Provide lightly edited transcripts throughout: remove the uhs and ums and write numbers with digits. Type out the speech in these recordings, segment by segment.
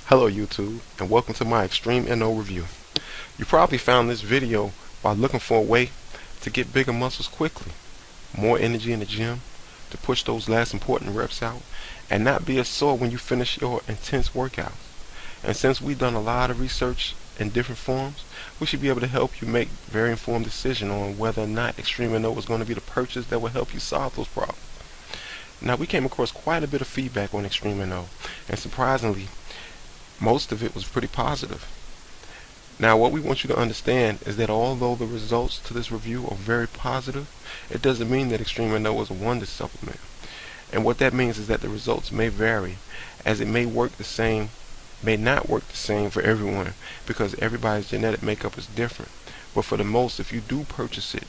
Hello YouTube, and welcome to my Xtreme NO review. You probably found this video while looking for a way to get bigger muscles quickly, more energy in the gym, to push those last important reps out, and not be as sore when you finish your intense workouts. And since we've done a lot of research in different forms, we should be able to help you make very informed decision on whether or not Xtreme NO is going to be the purchase that will help you solve those problems. Now, we came across quite a bit of feedback on Xtreme NO, and surprisingly, most of it was pretty positive. Now, what we want you to understand is that although the results to this review are very positive, it doesn't mean that Xtreme NO is a wonder supplement. And what that means is that the results may vary, as it may work the same, may not work the same for everyone, because everybody's genetic makeup is different. But for the most, if you do purchase it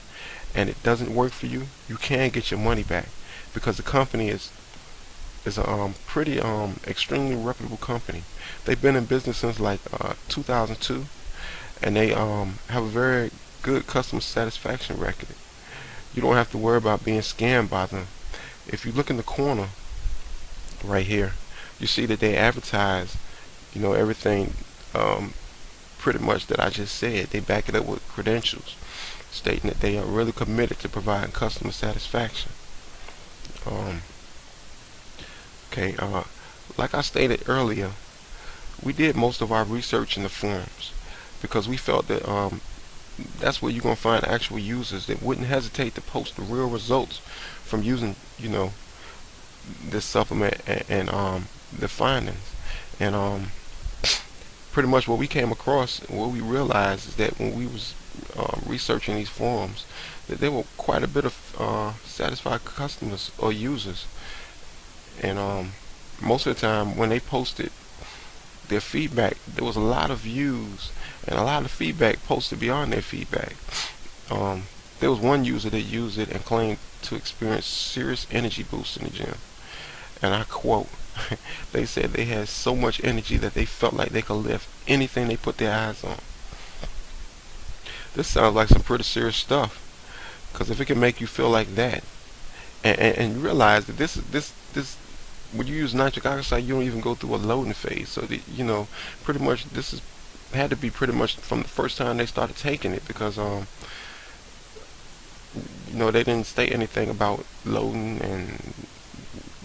and it doesn't work for you, you can get your money back, because the company is a pretty extremely reputable company. They've been in business since like 2002, and they have a very good customer satisfaction record. You don't have to worry about being scammed by them. If you look in the corner right here, you see that they advertise, everything pretty much that I just said. They back it up with credentials, stating that they are really committed to providing customer satisfaction. Okay, like I stated earlier, we did most of our research in the forums because we felt that that's where you're going to find actual users that wouldn't hesitate to post the real results from using, this supplement and the findings. And pretty much what we came across, what we realized is that when we was researching these forums, that there were quite a bit of satisfied customers or users. And most of the time when they posted their feedback, there was a lot of views and a lot of feedback posted beyond their feedback. There was one user that used it and claimed to experience serious energy boosts in the gym. And I quote, they said they had so much energy that they felt like they could lift anything they put their eyes on. This sounds like some pretty serious stuff, because if it can make you feel like that, and realize that this when you use nitric oxide, you don't even go through a loading phase. So pretty much this is had to be pretty much from the first time they started taking it, because they didn't state anything about loading, and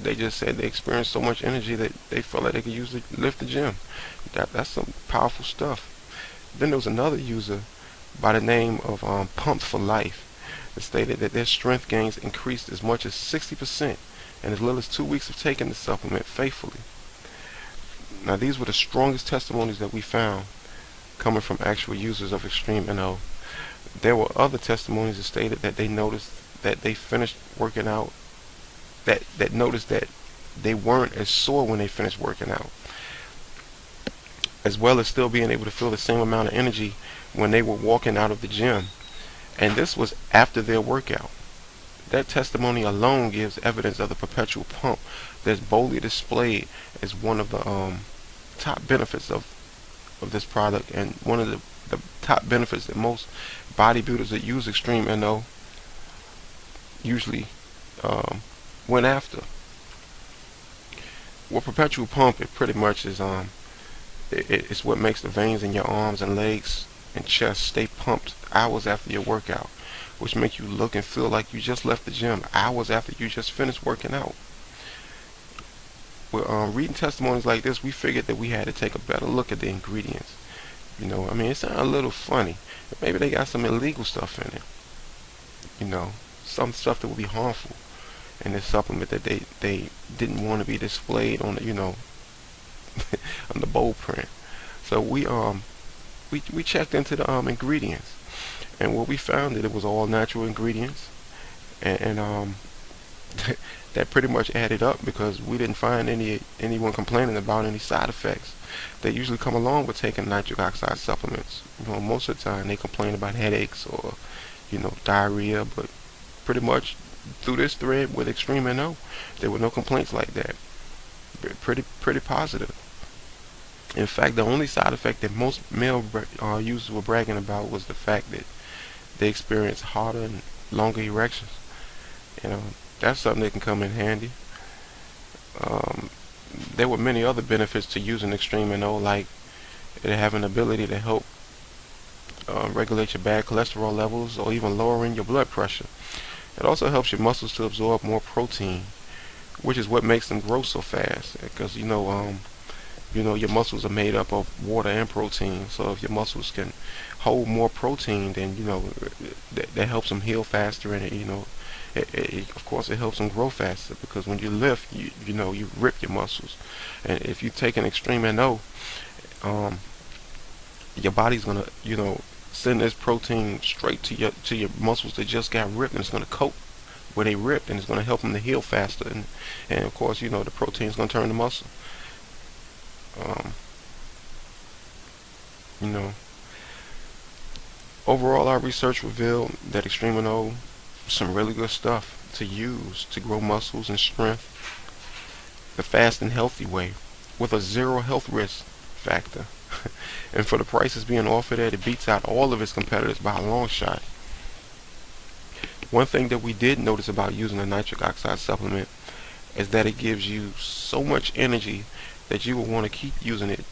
they just said they experienced so much energy that they felt like they could use it to lift the gym. That's some powerful stuff. Then there was another user by the name of Pumped for Life that stated that their strength gains increased as much as 60% in as little as 2 weeks of taking the supplement faithfully. Now, these were the strongest testimonies that we found coming from actual users of Xtreme NO. There were other testimonies that stated that they noticed that they finished working out, that noticed that they weren't as sore when they finished working out, as well as still being able to feel the same amount of energy when they were walking out of the gym. And this was after their workout. That testimony alone gives evidence of the perpetual pump that's boldly displayed as one of the top benefits of this product, and one of the top benefits that most bodybuilders that use Xtreme NO usually went after. Well, perpetual pump, it pretty much is it's what makes the veins in your arms and legs and chest stay pumped hours after your workout, which make you look and feel like you just left the gym hours after you just finished working out. With reading testimonies like this, we figured that we had to take a better look at the ingredients. It sounded a little funny. Maybe they got some illegal stuff in it. Some stuff that would be harmful in this supplement that they didn't want to be displayed on the, on the bold print. So we checked into the ingredients, and what we found that it was all natural ingredients, and that pretty much added up, because we didn't find anyone complaining about any side effects that usually come along with taking nitric oxide supplements. Most of the time they complain about headaches or diarrhea, but pretty much through this thread with Xtreme NO, there were no complaints like that. Pretty positive. In fact, the only side effect that most male users were bragging about was the fact that they experience harder and longer erections. That's something that can come in handy. there were many other benefits to using Xtreme NO, like it having the ability to help regulate your bad cholesterol levels or even lowering your blood pressure. It also helps your muscles to absorb more protein, which is what makes them grow so fast. Because your muscles are made up of water and protein. So if your muscles can hold more protein, then that helps them heal faster, and of course it helps them grow faster. Because when you lift, you rip your muscles, and if you take an Xtreme NO, your body's gonna send this protein straight to your muscles that just got ripped, and it's gonna coat where they ripped, and it's gonna help them to heal faster, and of course the protein's gonna turn to muscle. Um, you know, Overall, our research revealed that Xtreme NO is some really good stuff to use to grow muscles and strength the fast and healthy way, with a zero health risk factor. And for the prices being offered at, it beats out all of its competitors by a long shot. One thing that we did notice about using a nitric oxide supplement is that it gives you so much energy that you will want to keep using it.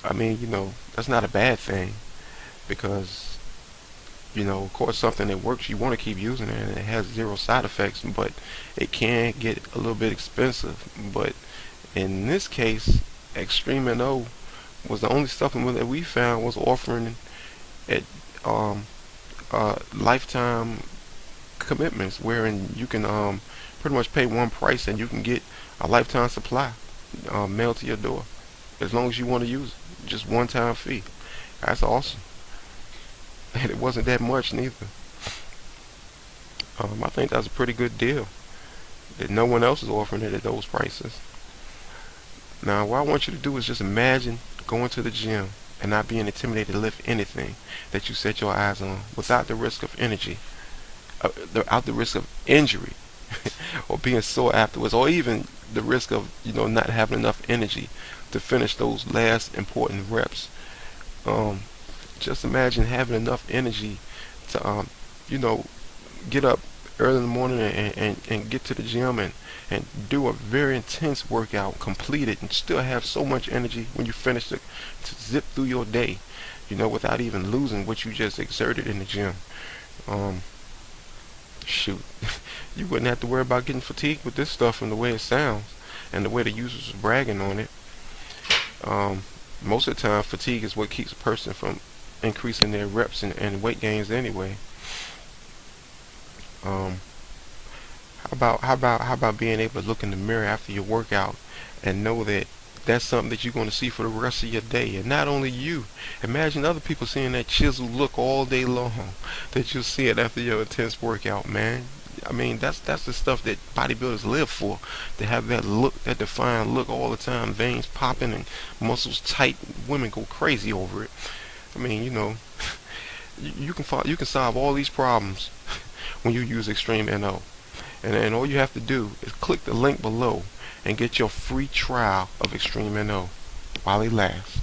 I mean, that's not a bad thing, because of course, something that works, you want to keep using it, and it has zero side effects, but it can get a little bit expensive. But in this case, Xtreme NO was the only supplement that we found was offering at lifetime commitments, wherein you can pretty much pay one price and you can get a lifetime supply mailed to your door, as long as you want to use it. Just one time fee. That's awesome. And it wasn't that much neither. I think that's a pretty good deal, that no one else is offering it at those prices. Now, what I want you to do is just imagine going to the gym and not being intimidated to lift anything that you set your eyes on, without the risk of without the risk of injury, or being sore afterwards, or even the risk of not having enough energy to finish those last important reps. Just imagine having enough energy to get up early in the morning and get to the gym and do a very intense workout, complete it, and still have so much energy when you finish to zip through your day, without even losing what you just exerted in the gym. Shoot, you wouldn't have to worry about getting fatigued with this stuff from the way it sounds and the way the users are bragging on it. Most of the time, fatigue is what keeps a person from increasing their reps and weight gains anyway. How about being able to look in the mirror after your workout and know that that's something that you're going to see for the rest of your day, and not only you. Imagine other people seeing that chiseled look all day long that you'll see it after your intense workout, man. I mean, that's the stuff that bodybuilders live for, to have that look, that defined look all the time, veins popping and muscles tight. Women go crazy over it. I mean, you can solve all these problems when you use Xtreme NO. And all you have to do is click the link below and get your free trial of Xtreme NO while it lasts.